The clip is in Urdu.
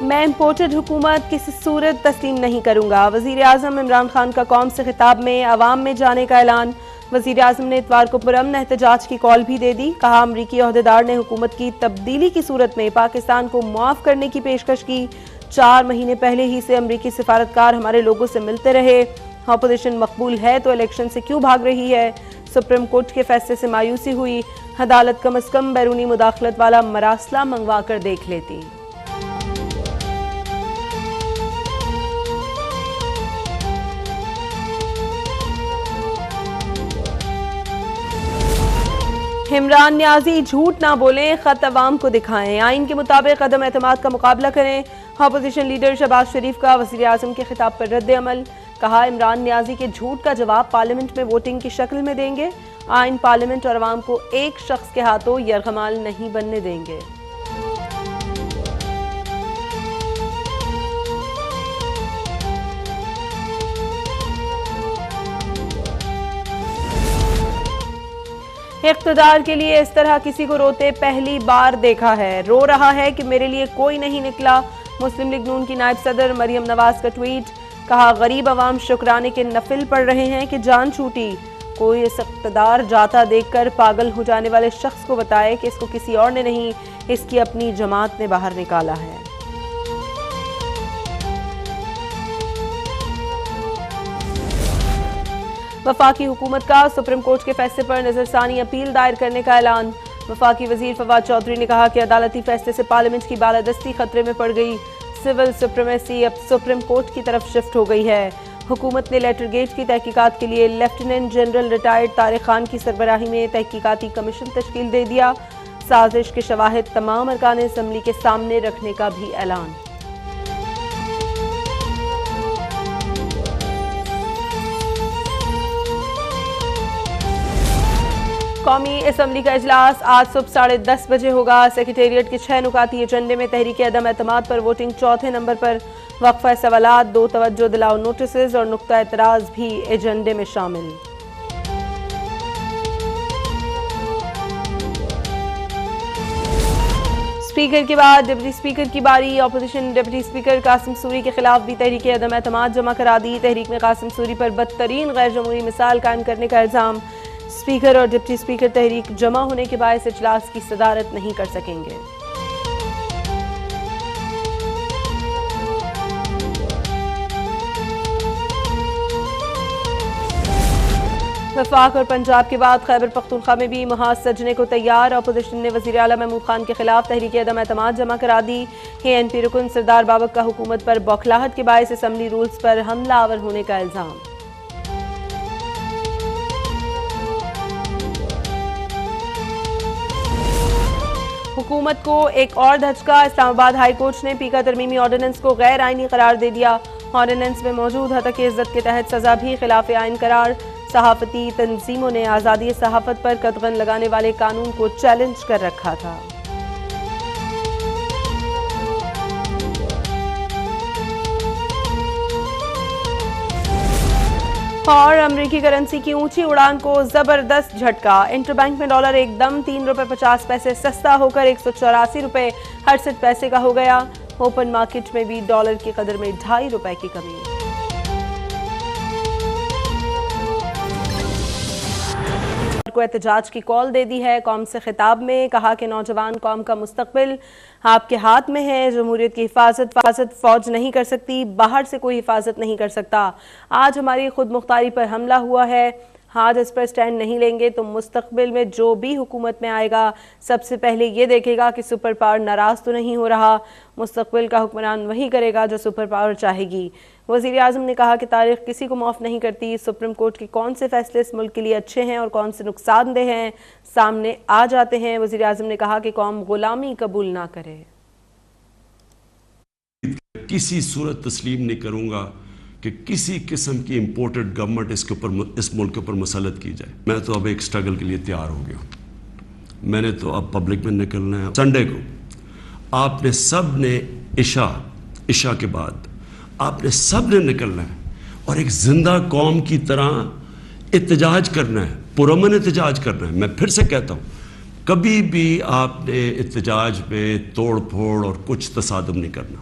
میں امپورٹڈ حکومت کسی صورت تسلیم نہیں کروں گا، وزیر اعظم عمران خان کا قوم سے خطاب میں عوام میں جانے کا اعلان۔ وزیر اعظم نے اتوار کو پرامن احتجاج کی کال بھی دے دی، کہا امریکی عہدیدار نے حکومت کی تبدیلی کی صورت میں پاکستان کو معاف کرنے کی پیشکش کی۔ 4 مہینے پہلے ہی سے امریکی سفارتکار ہمارے لوگوں سے ملتے رہے، اپوزیشن مقبول ہے تو الیکشن سے کیوں بھاگ رہی ہے؟ سپریم کورٹ کے فیصلے سے مایوسی ہوئی، عدالت کم از کم بیرونی مداخلت والا مراسلہ منگوا کر دیکھ لیتی۔ عمران نیازی جھوٹ نہ بولیں، خط عوام کو دکھائیں، آئین کے مطابق عدم اعتماد کا مقابلہ کریں۔ اپوزیشن لیڈر شہباز شریف کا وزیر اعظم کے خطاب پر رد عمل، کہا عمران نیازی کے جھوٹ کا جواب پارلیمنٹ میں ووٹنگ کی شکل میں دیں گے، آئین پارلیمنٹ اور عوام کو ایک شخص کے ہاتھوں یرغمال نہیں بننے دیں گے۔ اقتدار کے لیے اس طرح کسی کو روتے پہلی بار دیکھا ہے، رو رہا ہے کہ میرے لیے کوئی نہیں نکلا۔ مسلم لیگ نون کی نائب صدر مریم نواز کا ٹویٹ، کہا غریب عوام شکرانے کے نفل پڑھ رہے ہیں کہ جان چھوٹی، کوئی اس اقتدار جاتا دیکھ کر پاگل ہو جانے والے شخص کو بتائے کہ اس کو کسی اور نے نہیں، اس کی اپنی جماعت نے باہر نکالا ہے۔ وفاقی حکومت کا سپریم کورٹ کے فیصلے پر نظر ثانی اپیل دائر کرنے کا اعلان۔ وفاقی وزیر فواد چودھری نے کہا کہ عدالتی فیصلے سے پارلیمنٹ کی بالادستی خطرے میں پڑ گئی، سول سپریمیسی اب سپریم کورٹ کی طرف شفٹ ہو گئی ہے۔ حکومت نے لیٹر گیٹ کی تحقیقات کے لیے lieutenant general retired Tariq Khan کی سربراہی میں تحقیقاتی کمیشن تشکیل دے دیا، سازش کے شواہد تمام ارکان اسمبلی کے سامنے رکھنے کا بھی اعلان۔ قومی اسمبلی کا اجلاس آج صبح 10:30 بجے ہوگا۔ سیکریٹریٹ کے 6 نکاتی ایجنڈے میں تحریک عدم اعتماد پر ووٹنگ چوتھے نمبر پر، وقفہ سوالات، 2 توجہ دلاؤ نوٹسز اور نقطہ اعتراض بھی ایجنڈے میں شامل۔ اسپیکر کے بعد ڈپٹی اسپیکر کی باری، opposition deputy speaker Qasim sorry کے خلاف بھی تحریک عدم اعتماد جمع کرا دی۔ تحریک میں قاسم سوری پر بدترین غیر جمہوری مثال قائم کرنے کا الزام، اسپیکر اور ڈپٹی اسپیکر تحریک جمع ہونے کے باعث اجلاس کی صدارت نہیں کر سکیں گے۔ وفاق اور پنجاب کے بعد خیبر پختونخوا میں بھی محاذ سجنے کو تیار، اپوزیشن نے وزیر اعلیٰ محمود خان کے خلاف تحریک عدم اعتماد جمع کرا دی۔ ANP رکن سردار بابک کا حکومت پر بوکھلاہٹ کے باعث اسمبلی رولز پر حملہ آور ہونے کا الزام۔ حکومت کو ایک اور دھچکا، اسلام آباد ہائی کورٹ نے پیکا ترمیمی آرڈیننس کو غیر آئینی قرار دے دیا۔ آرڈیننس میں موجود ہتک عزت کے تحت سزا بھی خلاف آئین قرار۔ صحافتی تنظیموں نے آزادی صحافت پر قدغن لگانے والے قانون کو چیلنج کر رکھا تھا۔ اور امریکی کرنسی کی اونچی اڑان کو زبردست جھٹکا، انٹر بینک میں ڈالر ایک دم 3 روپے 50 پیسے سستا ہو کر 184 روپے 68 پیسے کا ہو گیا۔ اوپن مارکیٹ میں بھی ڈالر کی قدر میں 2.5 روپے کی کمی۔ کو احتجاج کی کال دے دی ہے، قوم سے خطاب میں کہا کہ نوجوان قوم کا مستقبل آپ کے ہاتھ میں ہے، جمہوریت کی حفاظت فوج نہیں کر سکتی، باہر سے کوئی حفاظت نہیں کر سکتا۔ آج ہماری خود مختاری پر حملہ ہوا ہے، آج اس پر سٹینڈ نہیں لیں گے تو مستقبل میں جو بھی حکومت میں آئے گا سب سے پہلے یہ دیکھے گا کہ سپر پاور ناراض تو نہیں ہو رہا، مستقبل کا حکمران وہی کرے گا جو سپر پاور چاہے گی۔ وزیر اعظم نے کہا کہ تاریخ کسی کو معاف نہیں کرتی، سپریم کورٹ کے کون سے فیصلے اس ملک کے لیے اچھے ہیں اور کون سے نقصان دہ ہیں سامنے آ جاتے ہیں۔ وزیر اعظم نے کہا کہ قوم غلامی قبول نہ کرے۔ کسی صورت تسلیم نہیں کروں گا کہ کسی قسم کی امپورٹڈ گورنمنٹ اس ملک کے اوپر مسلط کی جائے۔ میں تو اب ایک سٹرگل کے لیے تیار ہو گیا ہوں، میں نے تو اب پبلک میں نکلنا ہے۔ سنڈے کو آپ نے سب نے عشاء کے بعد آپ نے سب نے نکلنا ہے اور ایک زندہ قوم کی طرح احتجاج کرنا ہے، پرامن احتجاج کرنا ہے۔ میں پھر سے کہتا ہوں، کبھی بھی آپ نے احتجاج میں توڑ پھوڑ اور کچھ تصادم نہیں کرنا۔